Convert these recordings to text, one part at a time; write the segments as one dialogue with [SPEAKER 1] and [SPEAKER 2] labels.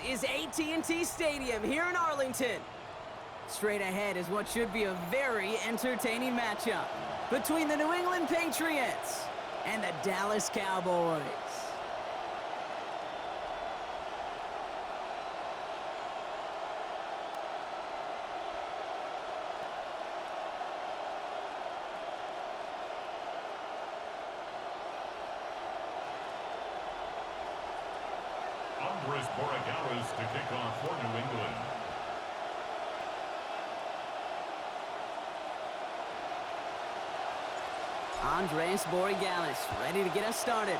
[SPEAKER 1] is AT&T Stadium here in Arlington. Straight ahead is what should be a very entertaining matchup between the New England Patriots and the Dallas Cowboys.
[SPEAKER 2] To kick off for New England.
[SPEAKER 1] Andres Borregales ready to get us started.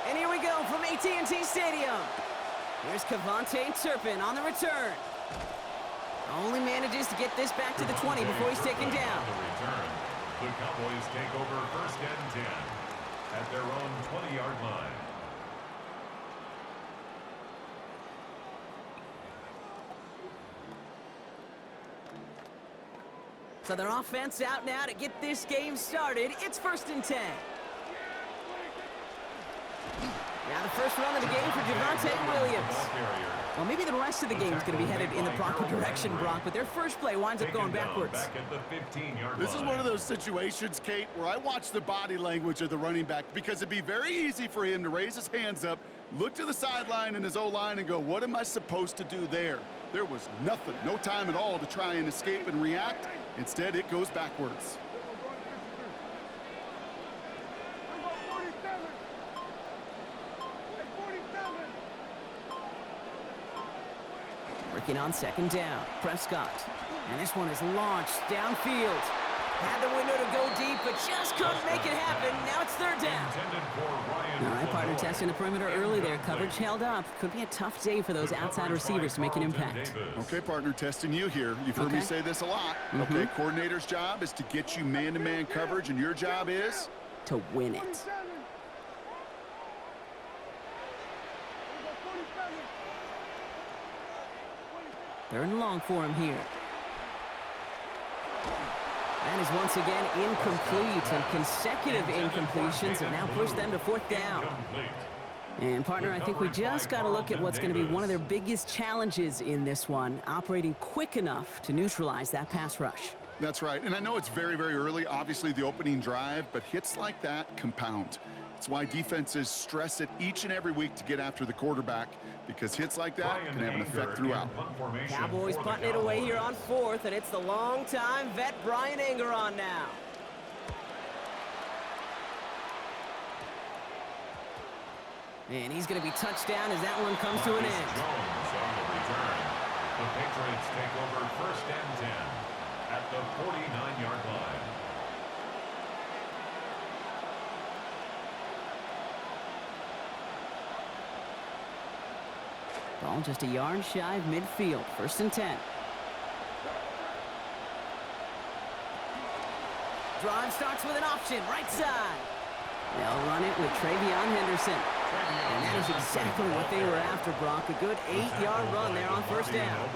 [SPEAKER 1] And here we go from AT&T Stadium. Here's Kevontae Turpin on the return. Only manages to get this back to the 20 before he's taken down.
[SPEAKER 2] The Cowboys take over first and 10 at their own 20-yard line.
[SPEAKER 1] So their offense out now to get this game started. It's first and 10. Now the first run of the game for Javonte Williams. Well, maybe the rest of the game is going to be headed in the proper direction, Brock, but their first play winds up going backwards.
[SPEAKER 3] This is one of those situations, Kate, where I watch the body language of the running back because it'd be very easy for him to raise his hands up, look to the sideline in his O-line and go, what am I supposed to do there? There was nothing, no time at all to try and escape and react. Instead, it goes backwards.
[SPEAKER 1] Working on second down, Prescott. And this one is launched downfield. Had the window to go deep, but just couldn't make it happen. Now it's third down. All right, partner, testing the perimeter early there. Coverage held up. Could be a tough day for those outside receivers to make an impact.
[SPEAKER 3] Okay, partner, testing you here. You've heard me say this a lot. Okay, coordinator's job is to get you man-to-man coverage, and your job is?
[SPEAKER 1] To win it. Third and long for him here. That is once again incomplete, and consecutive incompletions have now pushed them to fourth down. And partner, I think we just got to look at what's going to be one of their biggest challenges in this one, operating quick enough to neutralize that pass rush.
[SPEAKER 3] That's right, and I know it's very, very early, obviously the opening drive, but hits like that compound. It's why defenses stress it each and every week to get after the quarterback, because hits like that can have an effect throughout.
[SPEAKER 1] Cowboys putting it away here on fourth, and it's the long-time vet Brian Anger on now. And he's going to be touched down as that one comes to an end.
[SPEAKER 2] The Patriots take over first and 10 at the 49-yard line.
[SPEAKER 1] Ball just a yard shy of midfield. First and 10. Drive starts with an option, right side. They'll run it with Travion Henderson. And that is exactly what they were after, Brock. A good 8-yard run there on first down.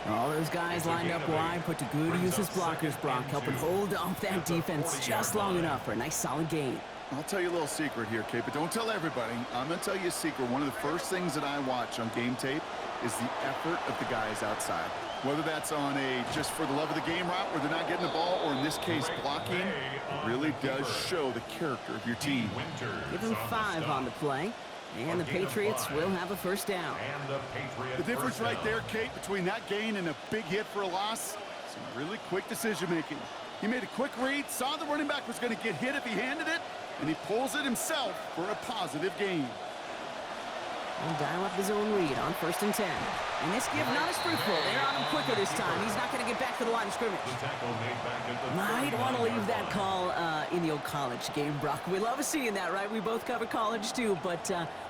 [SPEAKER 1] All those guys lined up wide, put to good use as blockers, Brock, helping hold off that defense just long enough for a nice solid gain.
[SPEAKER 3] I'll tell you a little secret here, Kate, but don't tell everybody. I'm going to tell you a secret. One of the first things that I watch on game tape is the effort of the guys outside. Whether that's on a just for the love of the game route where they're not getting the ball, or in this case blocking, it really does show the character of your team.
[SPEAKER 1] Give them 5 on the play, and the Patriots will have a first down.
[SPEAKER 3] The difference right there, Kate, between that gain and a big hit for a loss, some really quick decision-making. He made a quick read, saw the running back was going to get hit if he handed it, and he pulls it himself for a positive gain.
[SPEAKER 1] And dial up the zone read on first and 10. And this give not as fruitful. They're on him quicker this time. He's not going to get back to the line of scrimmage. Might want to leave that call in the old college game, Brock. We love seeing that, right? We both cover college too, but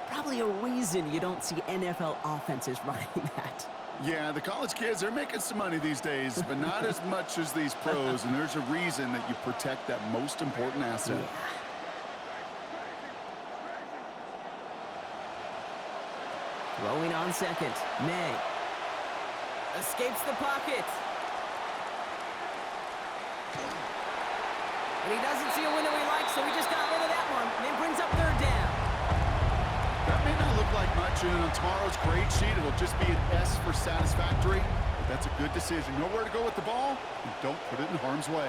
[SPEAKER 1] probably a reason you don't see NFL offenses running that.
[SPEAKER 3] Yeah, the college kids are making some money these days, but not as much as these pros, and there's a reason that you protect that most important asset.
[SPEAKER 1] Yeah. Throwing on second, May. Escapes the pocket. And he doesn't see a window he likes, so he just got rid of that one. And it brings up third down.
[SPEAKER 3] That may not look like much, and on tomorrow's grade sheet, it'll just be an S for satisfactory. But that's a good decision. Know where to go with the ball, and don't put it in harm's way.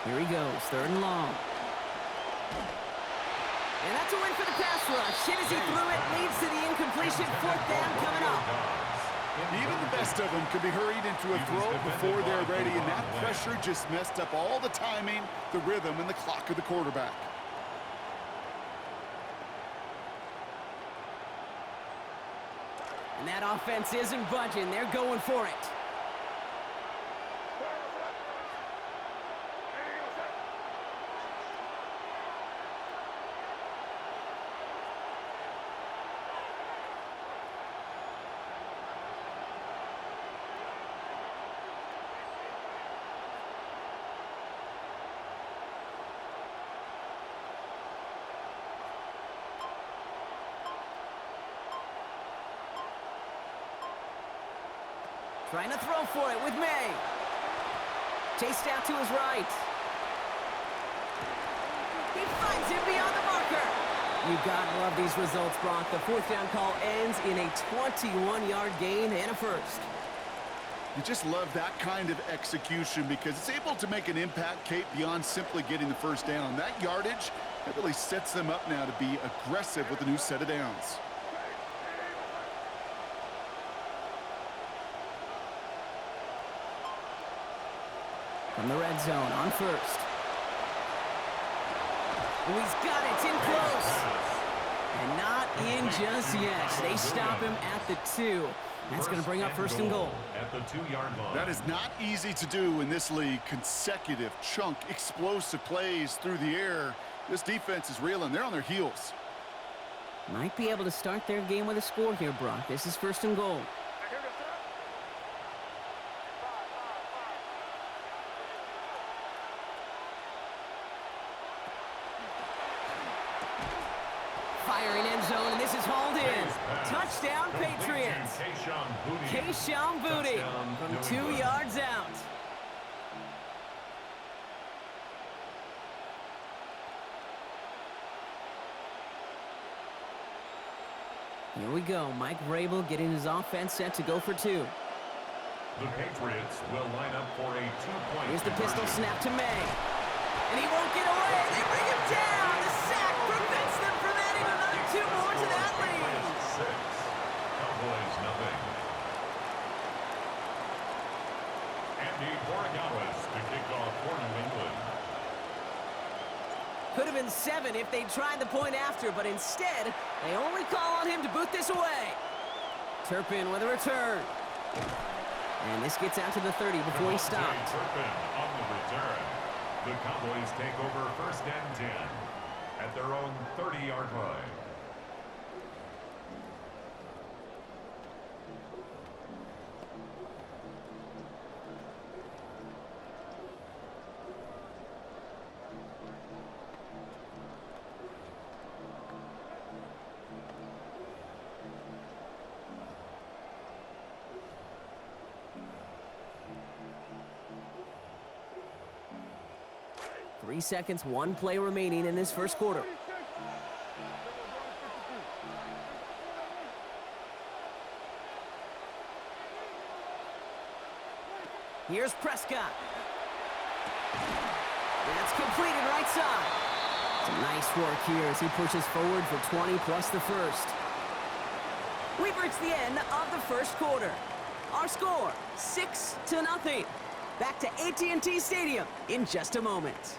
[SPEAKER 1] Here he goes, 3rd and long. And that's a win for the pass rush. Hit as he threw it, leads to the incompletion. 4th down coming up.
[SPEAKER 3] Even the best of them could be hurried into a throw before they're ready, and that pressure just messed up all the timing, the rhythm, and the clock of the quarterback.
[SPEAKER 1] And that offense isn't budging. They're going for it. Trying to throw for it with May. Chased out to his right. He finds him beyond the marker. You gotta love these results, Brock. The 4th down call ends in a 21-yard gain and a first.
[SPEAKER 3] You just love that kind of execution because it's able to make an impact, Kate, beyond simply getting the first down. That yardage, that really sets them up now to be aggressive with a new set of downs.
[SPEAKER 1] From the red zone on 1st. Oh, he's got it. It's in close. And not in just yet. They stop him at the 2. That's going to bring up 1st and goal.
[SPEAKER 2] At the 2-yard line.
[SPEAKER 3] That is not easy to do in this league. Consecutive, chunk, explosive plays through the air. This defense is reeling. They're on their heels.
[SPEAKER 1] Might be able to start their game with a score here, Brock. This is 1st and goal. Firing end zone, and this is hauled in. Touchdown, Patriots. Kayshon Boutte from 2 yards out. Here we go. Mike Vrabel getting his offense set to go for 2.
[SPEAKER 2] The Patriots will line up for a 2-point.
[SPEAKER 1] Here's the pistol snap to May. And he won't get away. They bring him down. The sack prevents them from adding another 2 more to that lead.
[SPEAKER 2] 6. Cowboys nothing. Andy Borregales to kick off for New England.
[SPEAKER 1] Could have been 7 if they tried the point after, but instead, they only call on him to boot this away. Turpin with a return. And this gets out to the 30 before he stopped.
[SPEAKER 2] Turpin on the return. The Cowboys take over 1st and 10 at their own 30-yard line.
[SPEAKER 1] Three seconds, 1 play remaining in this 1st quarter. Here's Prescott. That's completed right side. Some nice work here as he pushes forward for 20 plus the first. We've reached the end of the 1st quarter. Our score, 6-0. Back to AT&T Stadium in just a moment.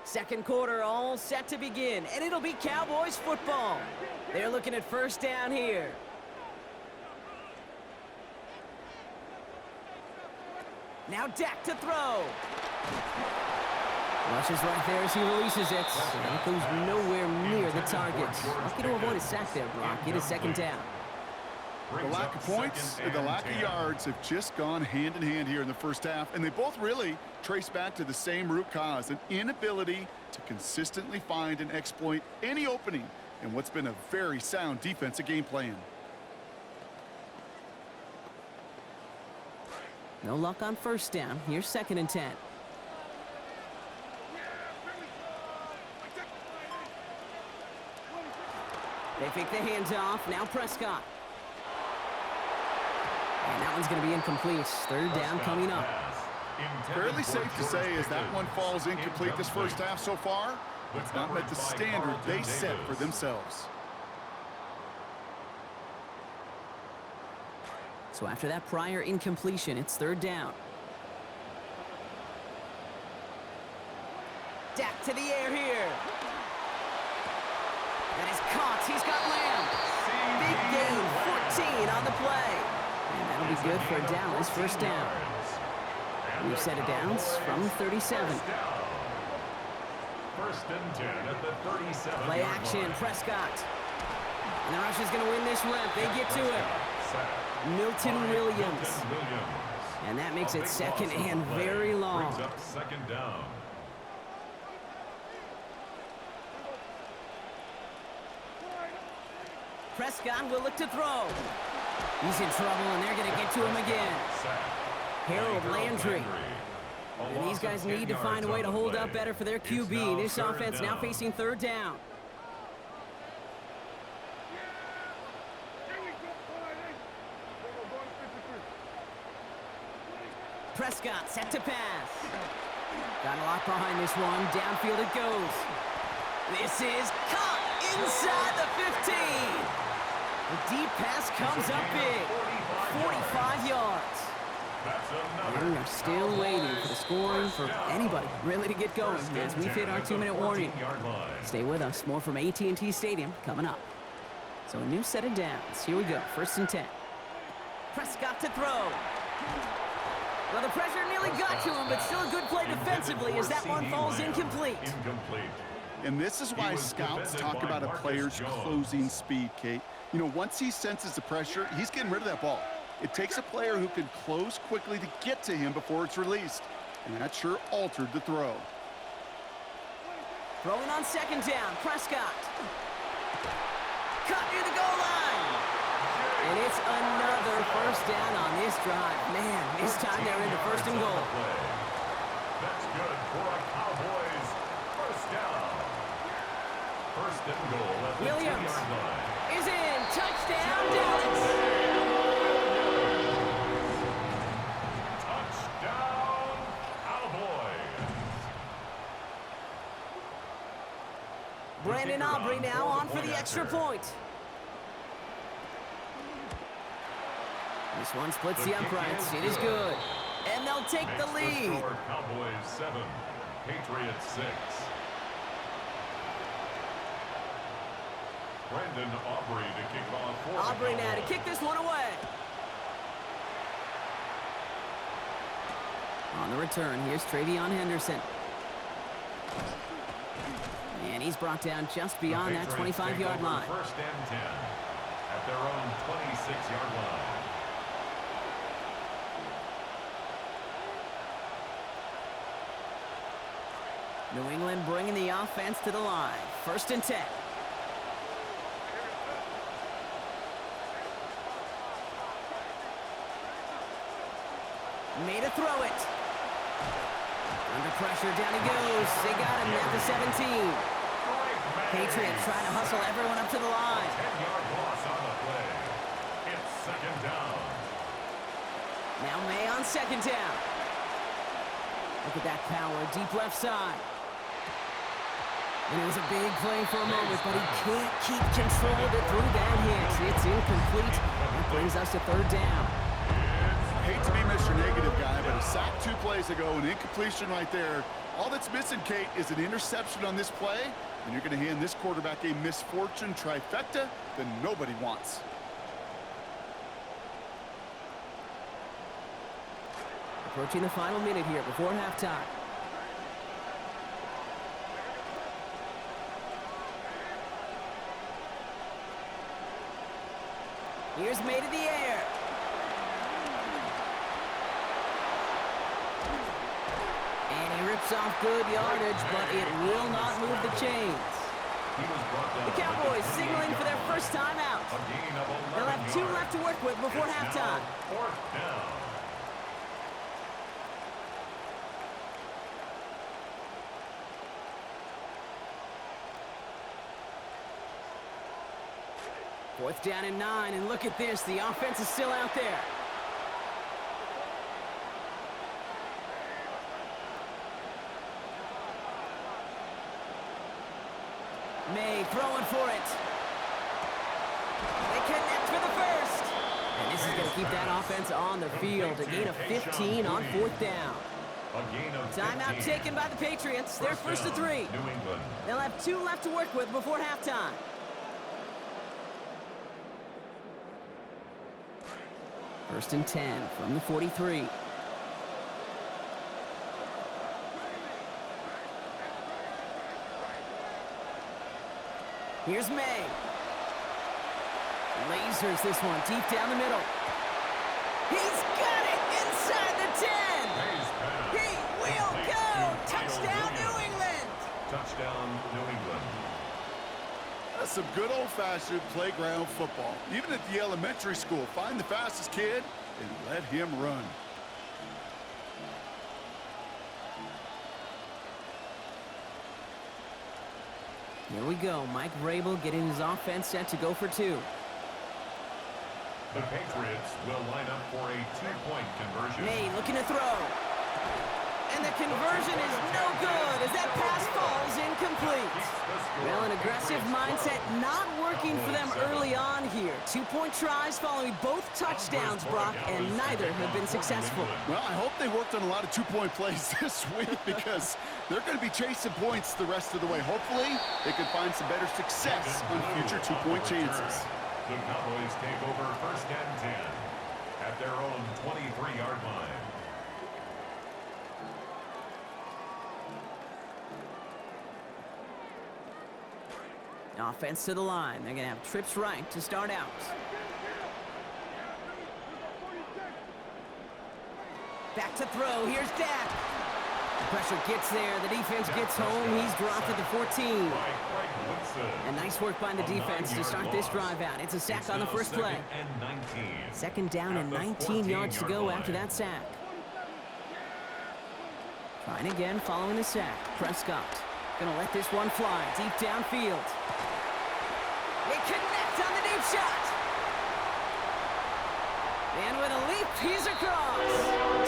[SPEAKER 1] Second quarter all set to begin, and it'll be Cowboys football. They're looking at 1st down here. Now Dak to throw. Rushes right there as he releases it. That goes nowhere near the target. Lucky to avoid a sack there, Brock. Get a second down.
[SPEAKER 3] The lack of points and the lack of yards have just gone hand in hand here in the first half, and they both really trace back to the same root cause, an inability to consistently find and exploit any opening in what's been a very sound defensive game plan.
[SPEAKER 1] No luck on first down. Here's 2nd and 10. They fake the hands off. Now Prescott. And that one's going to be incomplete. 3rd down coming up.
[SPEAKER 3] Fairly safe to say as that one falls incomplete this first half so far. It's not met the standard they set for themselves.
[SPEAKER 1] So after that prior incompletion, it's 3rd down. Dak to the air here. That is caught. He's got Lamb. Big gain, 14 on the play. And that'll be good for Dallas. 1st down. We've set it downs from 37.
[SPEAKER 2] 1st and 10 at the 37.
[SPEAKER 1] Play action, Prescott. And the rush is going to win this rep. They get to it. Milton Williams. And that makes it 2nd and very long.
[SPEAKER 2] Brings up 2nd down.
[SPEAKER 1] Prescott will look to throw. He's in trouble, and they're going to get to him again. Harold Landry. And these guys need to find a way to hold up better for their QB. This offense now facing 3rd down. Prescott set to pass. Got a lot behind this one. Downfield it goes. This is caught inside the 15. The deep pass comes up big. 45 yards. And we are still waiting for the scoring for anybody really to get going as we've hit our 2-minute warning. Stay with us. More from AT&T Stadium coming up. So a new set of downs. Here we go. 1st and 10. Prescott to throw. Well, the pressure nearly got to him, but still a good play defensively as that one falls incomplete.
[SPEAKER 3] And this is why scouts talk about a player's closing speed, Kate. You know, once he senses the pressure, he's getting rid of that ball. It takes a player who can close quickly to get to him before it's released. And that sure altered the throw.
[SPEAKER 1] Throwing on 2nd down, Prescott. Cut near the goal line. And it's another 1st down on this drive. Man, this time they're into 1st and goal.
[SPEAKER 2] That's good for a Cowboys 1st down. 1st and goal at the
[SPEAKER 1] Williams
[SPEAKER 2] 2-yard line.
[SPEAKER 1] is in. Touchdown, Dallas.
[SPEAKER 2] Touchdown, Cowboys.
[SPEAKER 1] Brandon Aubrey now on for the extra point. This one splits the uprights. It is good. And they'll take the lead.
[SPEAKER 2] Cowboys 7, Patriots 6. Brandon Aubrey to kick off for
[SPEAKER 1] Aubrey now to kick this one away. On the return, here's Travion Henderson. And he's brought down just beyond that 25-yard line.
[SPEAKER 2] 1st and 10 at their own 26-yard line.
[SPEAKER 1] New England bringing the offense to the line. 1st and 10. Made a throw it. Under pressure, down he goes. They got him at the 17. Patriots trying to hustle everyone up to the line.
[SPEAKER 2] 10-yard loss on the play. It's 2nd down.
[SPEAKER 1] Now May on 2nd down. Look at that power, deep left side. And it was a big play for a moment, but he can't keep control of it through that hit. It's incomplete. That brings us to 3rd down.
[SPEAKER 3] I hate to be Mr. Negative guy, but a sack 2 plays ago, an incompletion right there. All that's missing, Kate, is an interception on this play, and you're going to hand this quarterback a misfortune trifecta that nobody wants.
[SPEAKER 1] Approaching the final minute here before halftime. Here's May to the air. And he rips off good yardage, but it will not move the chains. The Cowboys signaling for their first time out. They'll have 2 left to work with before halftime.
[SPEAKER 2] 4th down.
[SPEAKER 1] Fourth down and 9, and look at this. The offense is still out there. May throwing for it. They connect for the first. And this is going to keep that offense on the field. A gain of 15 on 4th down. Timeout taken by the Patriots. They're first to 3. They'll have 2 left to work with before halftime. First and 10 from the 43. Here's May. Lasers this one deep down the middle. He's got it inside the 10. He will go. Touchdown, New England.
[SPEAKER 2] Touchdown, New England.
[SPEAKER 3] That's some good old-fashioned playground football. Even at the elementary school, find the fastest kid and let him run.
[SPEAKER 1] Here we go. Mike Vrabel getting his offense set to go for 2.
[SPEAKER 2] The Patriots will line up for a 2-point conversion.
[SPEAKER 1] May looking to throw. And the conversion is no good as that pass falls incomplete. Well, an aggressive mindset not working for them early on here. 2-point tries following both touchdowns, Brock, and neither have been successful.
[SPEAKER 3] Well, I hope they worked on a lot of 2-point plays this week because they're going to be chasing points the rest of the way. Hopefully, they can find some better success on future 2-point chances.
[SPEAKER 2] The Cowboys take over first and 10 at their own 23-yard line.
[SPEAKER 1] Offense to the line. They're going to have trips right to start out. Back to throw. Here's Dak. The pressure gets there. The defense gets home. He's dropped at the 14. And nice work by the defense to start this drive out. It's a sack on the first play. Second down and 19 yards to go after that sack. Trying again following the sack. Prescott going to let this one fly deep downfield. They connect on the deep shot. And with a leap, he's across.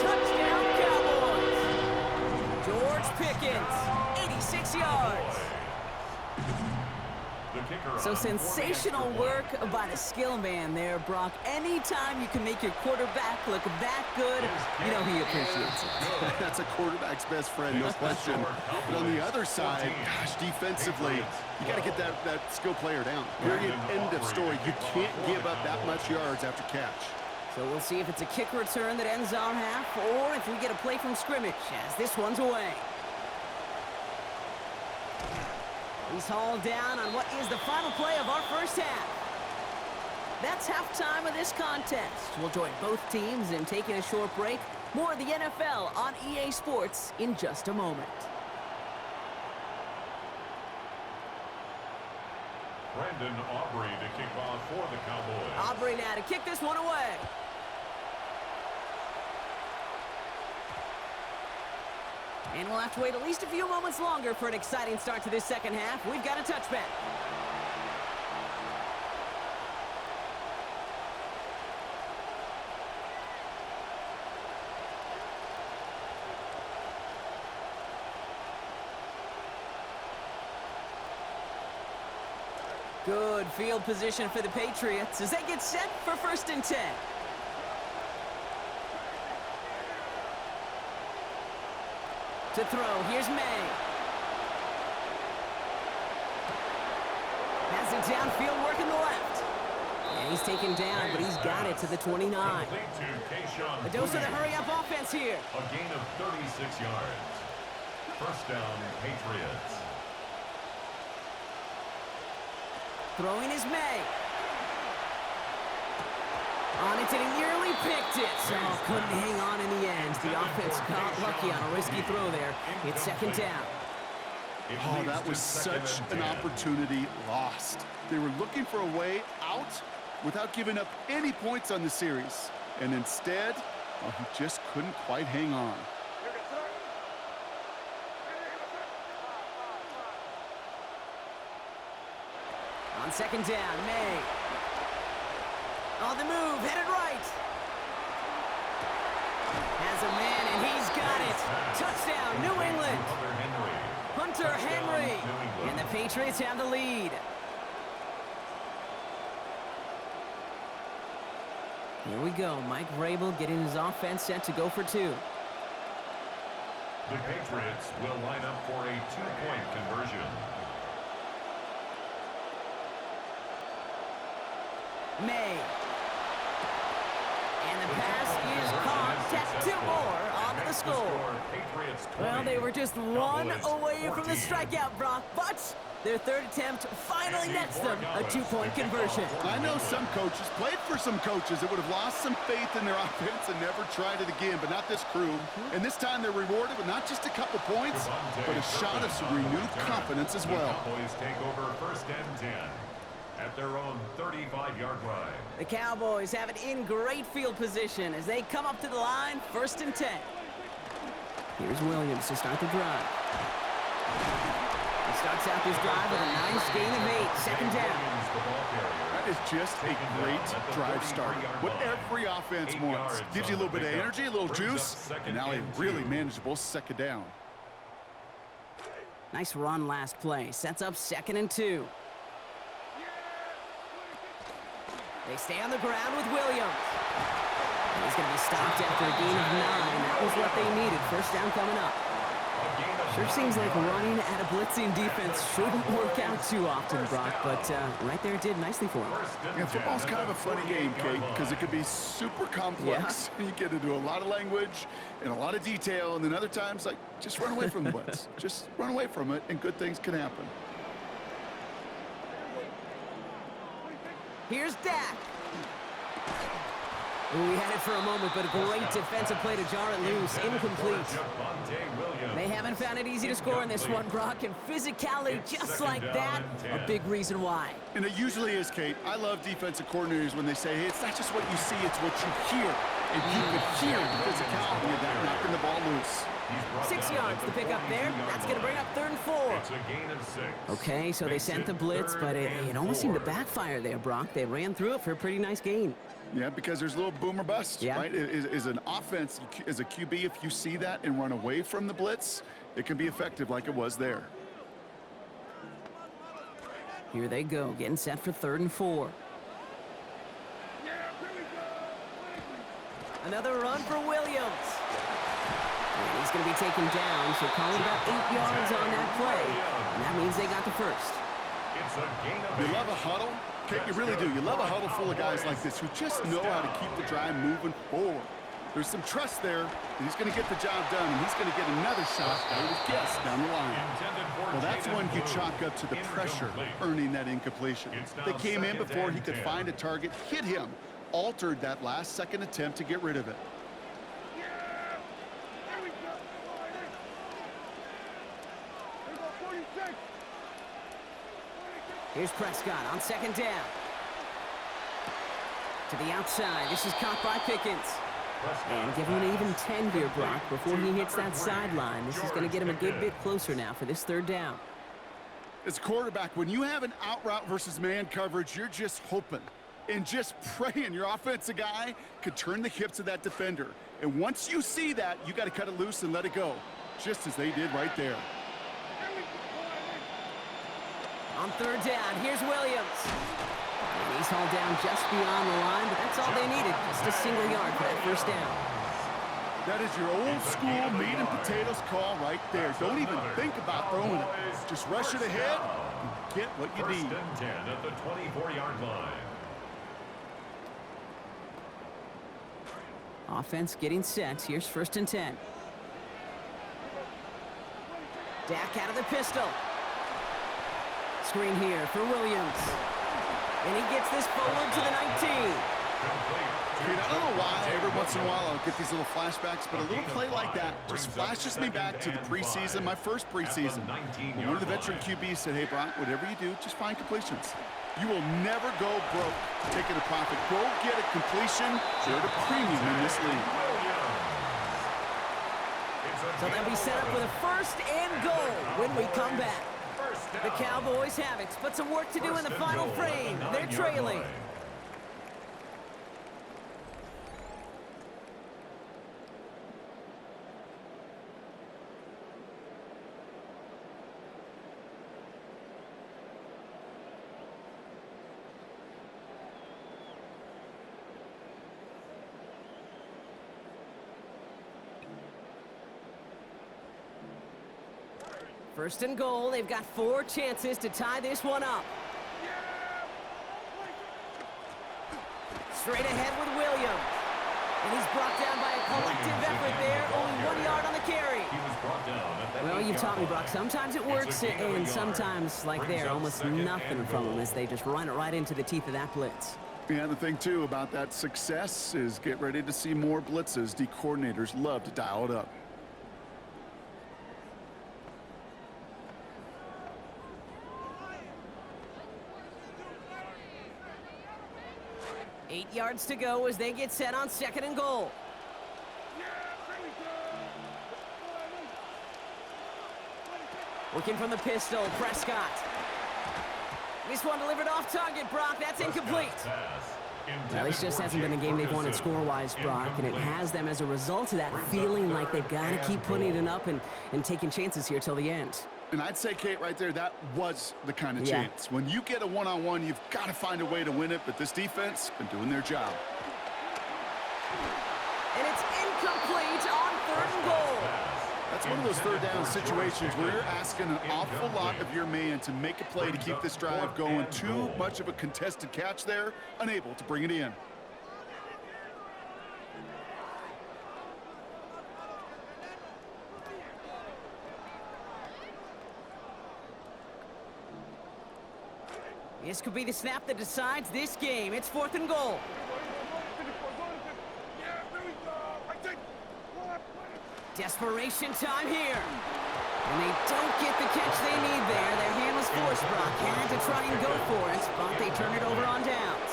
[SPEAKER 1] Touchdown, Cowboys. George Pickens, 86 yards. So sensational work by the skill man there, Brock. Anytime you can make your quarterback look that good, you know he appreciates it.
[SPEAKER 3] That's a quarterback's best friend, no question. But on the other side, gosh, defensively, you got to get that skill player down. Period, end of story. You can't give up that much yards after catch.
[SPEAKER 1] So we'll see if it's a kick return that ends our half or if we get a play from scrimmage as this one's away. He's hauled down on what is the final play of our first half. That's halftime of this contest. We'll join both teams in taking a short break. More of the NFL on EA Sports in just a moment.
[SPEAKER 2] Brandon Aubrey to kick off for the Cowboys.
[SPEAKER 1] Aubrey now to kick this one away. And we'll have to wait at least a few moments longer for an exciting start to this second half. We've got a touchback. Good field position for the Patriots as they get set for first and 10. To throw, here's May. Has it downfield, working the left. And he's taken down, but he's got it to the 29. A dose of the hurry-up offense here.
[SPEAKER 2] A gain of 36 yards. First down, Patriots.
[SPEAKER 1] Throwing is May. On it, and he nearly picked it. So couldn't hang on in the end. The offense got lucky on a risky throw there. It's second down.
[SPEAKER 3] Oh, that was such an opportunity lost. They were looking for a way out without giving up any points on the series. And instead, oh, he just couldn't quite hang on.
[SPEAKER 1] On second down, May. On the move, headed right. Has a man, and he's got it. Touchdown, New England. Hunter Henry. And the Patriots have the lead. Here we go. Mike Vrabel getting his offense set to go for two.
[SPEAKER 2] The Patriots will line up for a two-point conversion.
[SPEAKER 1] May. And the pass is caught. That's two more onto the score. Well, they were just one away from the strikeout, Brock, but their third attempt finally nets them a two-point conversion.
[SPEAKER 3] I know some coaches, played for some coaches that would have lost some faith in their offense and never tried it again, but not this crew. And this time they're rewarded with not just a couple points, but a shot of some renewed confidence as well.
[SPEAKER 2] The Cowboys take over first and 10 at their own 35-yard line.
[SPEAKER 1] The Cowboys have it in great field position as they come up to the line, first and 10. Here's Williams to start the drive. He starts out this drive with a nice gain of 8, second down.
[SPEAKER 3] That is just a great drive start. What every offense wants. Gives you a little bit of energy, a little juice, and now a really manageable second down.
[SPEAKER 1] Nice run last play. Sets up second and 2. They stay on the ground with Williams. And he's going to be stopped after a gain of 9. That was what they needed. First down coming up. Sure seems like running at a blitzing defense shouldn't work out too often, Brock, but right there it did nicely for him.
[SPEAKER 3] Yeah, football's kind of a funny game, Kate, because it can be super complex. Yeah. You get into a lot of language and a lot of detail, and then other times, like, just run away from the blitz. Just run away from it, and good things can happen.
[SPEAKER 1] Here's Dak. Ooh, he had it for a moment, but a great defensive play to jar it loose. Incomplete. They haven't found it easy to score in this one, Brock, and physicality just like that, a big reason why.
[SPEAKER 3] And it usually is, Kate. I love defensive coordinators when they say, hey, it's not just what you see, it's what you hear. And you can hear the physicality of that knocking the ball loose.
[SPEAKER 1] 6 yards to pick up there. That's going to bring up 3rd and 4.
[SPEAKER 2] It's a gain of 6.
[SPEAKER 1] Okay, so they sent the blitz, but it almost seemed to backfire there, Brock. They ran through it for a pretty nice gain.
[SPEAKER 3] Yeah, because there's a little boom or bust,
[SPEAKER 1] yeah.
[SPEAKER 3] Right? Is an offense, as a QB, if you see that and run away from the blitz, it can be effective like it was there.
[SPEAKER 1] Here they go, getting set for 3rd and 4. Another run for Williams. And he's going to be taken down, so calling about 8 yards on that play. And that means they got the first.
[SPEAKER 3] You love a huddle? Kate, you really do. You love a huddle full of guys like this who just know how to keep the drive moving forward. There's some trust there, and he's going to get the job done, and he's going to get another shot, I would guess, down the line. Well, that's when you chalk up to the pressure, earning that incompletion. They came in before he could find a target, hit him, altered that last-second attempt to get rid of it.
[SPEAKER 1] Here's Prescott on 2nd down. To the outside. This is caught by Pickens. And give him an even 10 here, Brock, before he hits that sideline. This is going to get him a good bit closer now for this 3rd down.
[SPEAKER 3] As a quarterback, when you have an out route versus man coverage, you're just hoping and just praying your offensive guy could turn the hips of that defender. And once you see that, you got to cut it loose and let it go, just as they did right there.
[SPEAKER 1] On 3rd down, here's Williams. And he's hauled down just beyond the line, but that's all they needed. Just a single yard for that 1st down.
[SPEAKER 3] That is your old school meat and potatoes call right there. Don't even think about throwing it. Just rush it ahead and get what you need.
[SPEAKER 2] 1st and 10 at the 24-yard line.
[SPEAKER 1] Offense getting set. Here's 1st and 10. Dak out of the pistol. Screen here for Williams. And he gets this forward to the 19.
[SPEAKER 3] Dude, I don't know why every once in a while I'll get these little flashbacks, but a little play like that just flashes me back to the preseason, my first preseason. When one of the veteran QBs said, hey, Brock, whatever you do, just find completions. You will never go broke taking a profit. Go get a completion. They're at a premium in this league.
[SPEAKER 1] So they'll be set up with a 1st and goal when we come back. The Cowboys have it, but some work to do in the final frame. They're trailing. First and goal, they've got 4 chances to tie this one up. Straight ahead with Williams. And he's brought down by a collective effort there, only 1 yard on the carry. Well, you've taught me, Brock, sometimes it works, and sometimes, like there, almost nothing from them as they just run it right into the teeth of that blitz.
[SPEAKER 3] Yeah, the thing, too, about that success is get ready to see more blitzes. D coordinators love to dial it up.
[SPEAKER 1] 8 yards to go as they get set on 2nd and goal. Working from the pistol, Prescott. This one delivered off target, Brock. That's incomplete. Now, this just hasn't been a game they've wanted score-wise, Brock, and it has them as a result of that feeling like they've got to keep putting it up and taking chances here till the end.
[SPEAKER 3] And I'd say, Kate, right there, that was the kind of chance. When you get a one-on-one, you've got to find a way to win it, but this defense has been doing their job.
[SPEAKER 1] And it's incomplete on 3rd and goal.
[SPEAKER 3] That's one of those 3rd down situations where you're asking an awful lot of your man to make a play to keep this drive going. Too much of a contested catch there, unable to bring it in.
[SPEAKER 1] This could be the snap that decides this game. It's 4th and goal. Desperation time here. And they don't get the catch they need there. Their hand was forced, Brock. Had to try and go for it, but they turn it over on downs.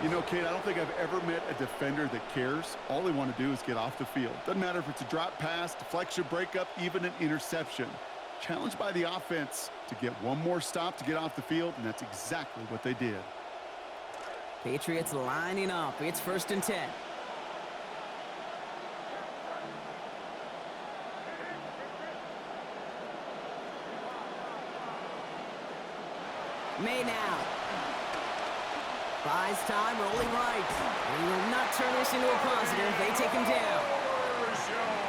[SPEAKER 3] You know, Kate, I don't think I've ever met a defender that cares. All they want to do is get off the field. Doesn't matter if it's a drop pass, deflection, breakup, even an interception. Challenged by the offense to get one more stop to get off the field, and that's exactly what they did.
[SPEAKER 1] Patriots lining up. It's 1st and 10. May now. Buys time, rolling right. And he will not turn this into a positive. They take him down.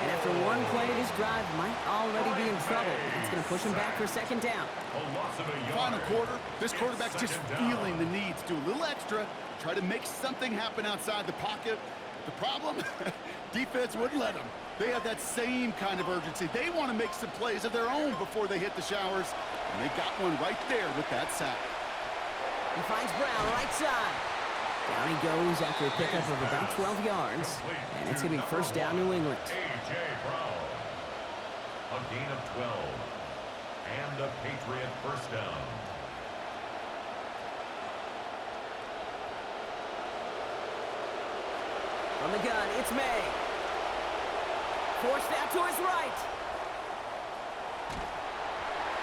[SPEAKER 1] And after one play, this drive might already be in trouble. That's going to push him back for 2nd down.
[SPEAKER 3] Final quarter, this quarterback's just feeling the need to do a little extra, try to make something happen outside the pocket. The problem? Defense wouldn't let them. They have that same kind of urgency. They want to make some plays of their own before they hit the showers, and they got one right there with that sack.
[SPEAKER 1] He finds Brown right side. Down he goes after a pickup of about 12 yards, and it's going to be 1st down New England.
[SPEAKER 2] A.J. Brown. A gain of 12. And a Patriot 1st down.
[SPEAKER 1] From the gun, it's May. Forced out to his right.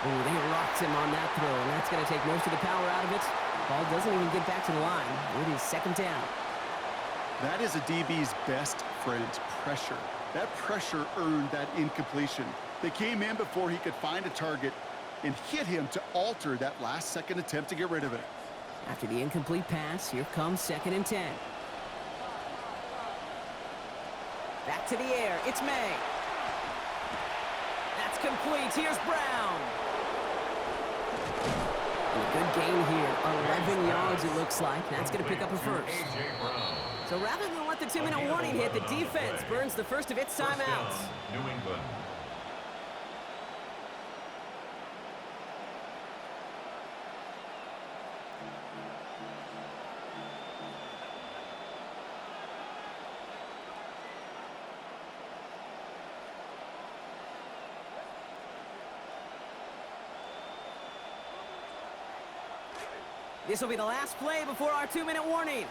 [SPEAKER 1] Oh, they rocked him on that throw, and that's going to take most of the power out of it. Ball doesn't even get back to the line. It is 2nd down.
[SPEAKER 3] That is a DB's best friend, pressure. That pressure earned that incompletion. They came in before he could find a target and hit him to alter that last-second attempt to get rid of it.
[SPEAKER 1] After the incomplete pass, here comes 2nd and 10. Back to the air. It's May. That's complete. Here's Brown. And a good gain here. 11 yards, it looks like. That's going to pick up a 1st. So rather than let the 2-minute warning hit, the defense burns the first of its timeouts.
[SPEAKER 2] New England.
[SPEAKER 1] This will be the last play before our 2-minute warning.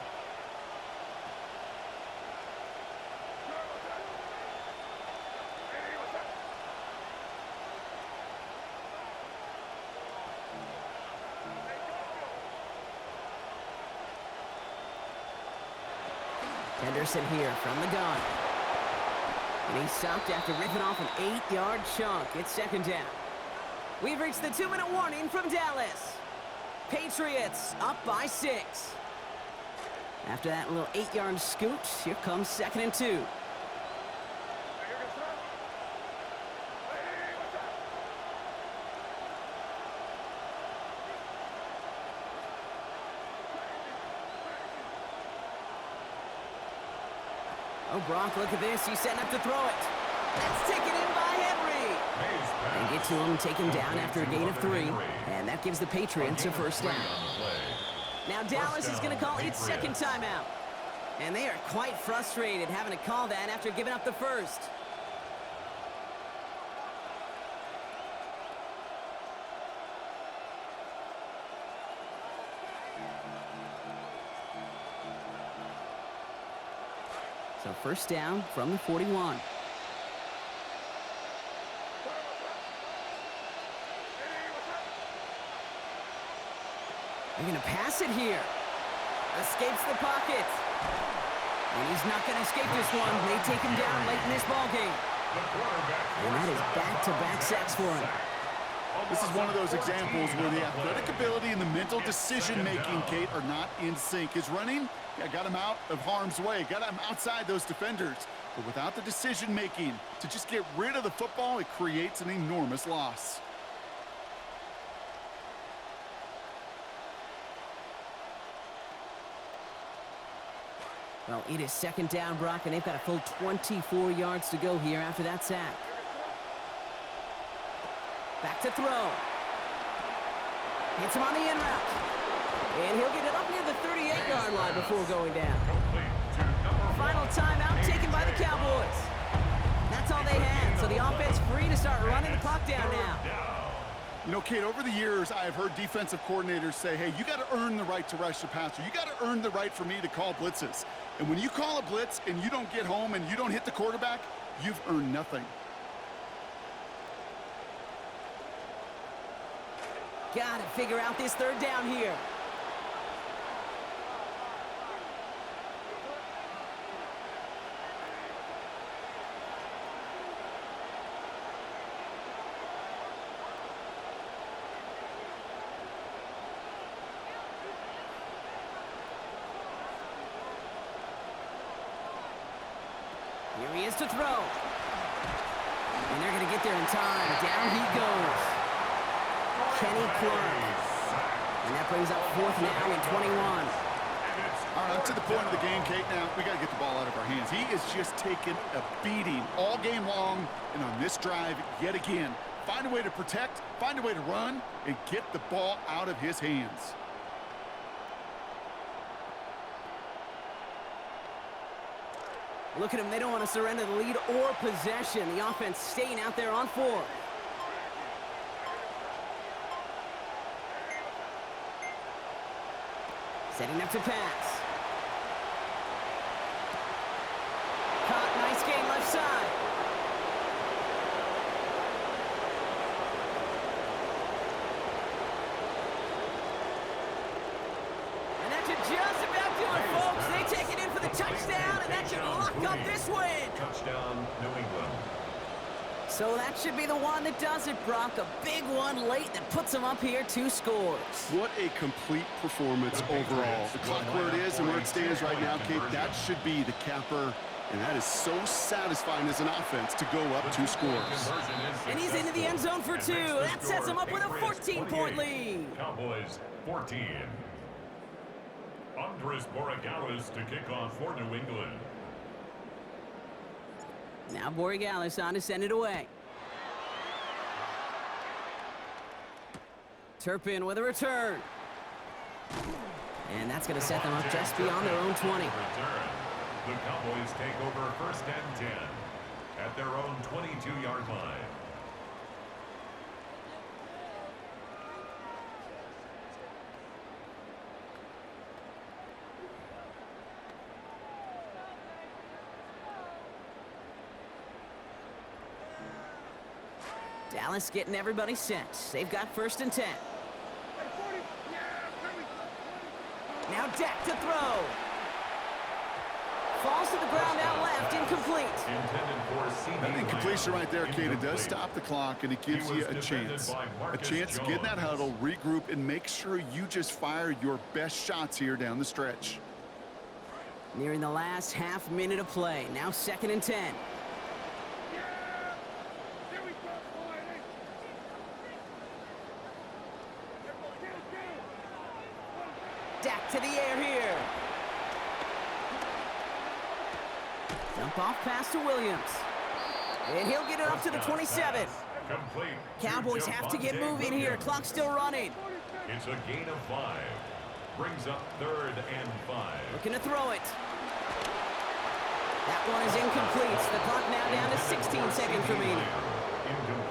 [SPEAKER 1] Henderson here from the gun. And he's stopped after ripping off an 8-yard chunk. It's second down. We've reached the 2-minute warning from Dallas. Patriots up by 6. After that little 8-yard scoot, here comes 2nd and 2. Oh, Brock, look at this. He's setting up to throw it. That's taken in by Henry. They get to him, take him down after a gain of 3. And that gives the Patriots a first down. Now Dallas is going to call its second timeout. And they are quite frustrated having to call that after giving up the first. So first down from the 41. They're going to pass it here. Escapes the pocket. And he's not going to escape this one. They take him down late in this ballgame. And that is back-to-back sacks for him.
[SPEAKER 3] This is one of those examples where the athletic ability and the mental decision-making, Kate, are not in sync. His running, got him out of harm's way, got him outside those defenders. But without the decision-making to just get rid of the football, it creates an enormous loss.
[SPEAKER 1] Well, it is second down, Brock, and they've got a full 24 yards to go here after that sack. Back to throw. Hits him on the in route. And he'll get it up near the 38-yard line before going down. Final timeout taken by the Cowboys. That's all they had, so the offense free to start running the clock down now.
[SPEAKER 3] You know, Kate, over the years, I have heard defensive coordinators say, hey, you got to earn the right to rush the passer. You got to earn the right for me to call blitzes. And when you call a blitz and you don't get home and you don't hit the quarterback, you've earned nothing.
[SPEAKER 1] Got to figure out this third down here. Here he is to throw. And they're going to get there in time. Down he goes. Kenny Clark. And that brings up fourth now and 21.
[SPEAKER 3] All right, up to the point of the game, Kate, now we got to get the ball out of our hands. He is just taking a beating all game long, and on this drive, yet again, find a way to protect, find a way to run, and get the ball out of his hands.
[SPEAKER 1] Look at them. They don't want to surrender the lead or possession. The offense staying out there on 4. Setting up to pass. Caught. Nice gain left side. And that should just about do it, folks. They take it in for the touchdown, and that should lock up this win.
[SPEAKER 2] Touchdown, New England.
[SPEAKER 1] So that should be the one that does it, Brock. A big one late that puts them up here 2 scores.
[SPEAKER 3] What a complete performance overall. The clock where it is and where it stands right now, Kate, that should be the capper. And that is so satisfying as an offense to go up 2 scores.
[SPEAKER 1] And he's into the end zone for 2. That sets him up with a 14-point lead.
[SPEAKER 2] Cowboys 14. Andres Borregales to kick off for New England.
[SPEAKER 1] Now Borregales on to send it away. Turpin with a return. And that's going to set them up just beyond their own 20.
[SPEAKER 2] The Cowboys take over first and 10 at their own 22-yard line.
[SPEAKER 1] Dallas getting everybody set. They've got 1st and 10. Now Dak to throw. Falls to the ground out left, incomplete.
[SPEAKER 3] That incompletion right there, Kate, it does stop the clock, and it gives you a chance. A chance to get in that huddle, regroup, and make sure you just fire your best shots here down the stretch.
[SPEAKER 1] Nearing the last half minute of play. Now 2nd and 10. Dak to the air here. Dump off pass to Williams. And he'll get it up to the 27. Cowboys have to get moving here. Clock's still running.
[SPEAKER 2] It's a gain of 5. Brings up 3rd and 5.
[SPEAKER 1] Looking to throw it. That one is incomplete. The clock now down to 16 seconds remaining.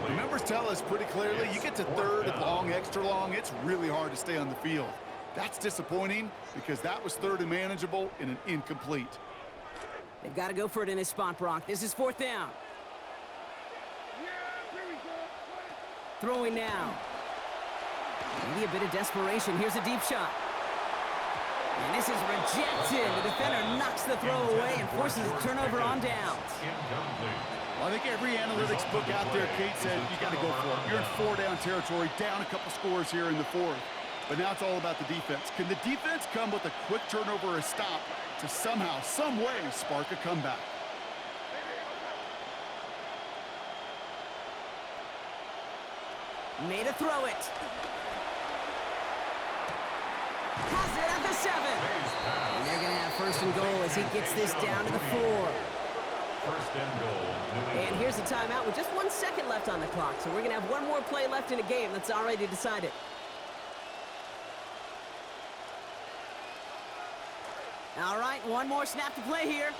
[SPEAKER 3] The numbers tell us pretty clearly, you get to 3rd and long, extra long, it's really hard to stay on the field. That's disappointing because that was 3rd and manageable in an incomplete.
[SPEAKER 1] They've got to go for it in his spot, Brock. This is 4th down. Throwing now. Maybe a bit of desperation. Here's a deep shot. And this is rejected. The defender knocks the throw away and forces a turnover on downs.
[SPEAKER 3] Well, I think every analytics book out there, Kate, said you got to go for it. You're in 4-down territory, down a couple scores here in the 4th. But now it's all about the defense. Can the defense come with a quick turnover or a stop to somehow, some way, spark a comeback?
[SPEAKER 1] Made a throw it. Has it at the 7. And they're going to have 1st and goal as he gets this down to the 4.
[SPEAKER 2] 1st and goal.
[SPEAKER 1] And here's the timeout with just 1 second left on the clock. So we're going to have one more play left in a game that's already decided. All right, one more snap to play here.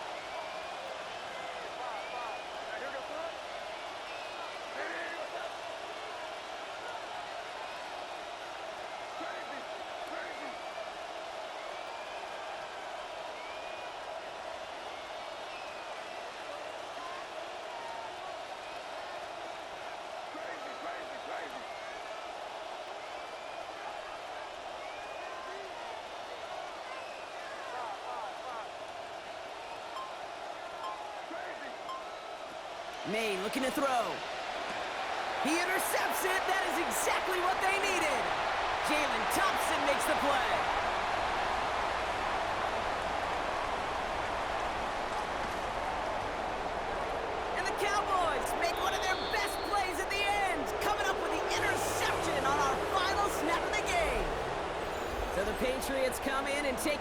[SPEAKER 1] Maine looking to throw. He intercepts it. That is exactly what they needed. Jalen Thompson makes the play. And the Cowboys make one of their best plays at the end, coming up with the interception on our final snap of the game. So the Patriots come in and take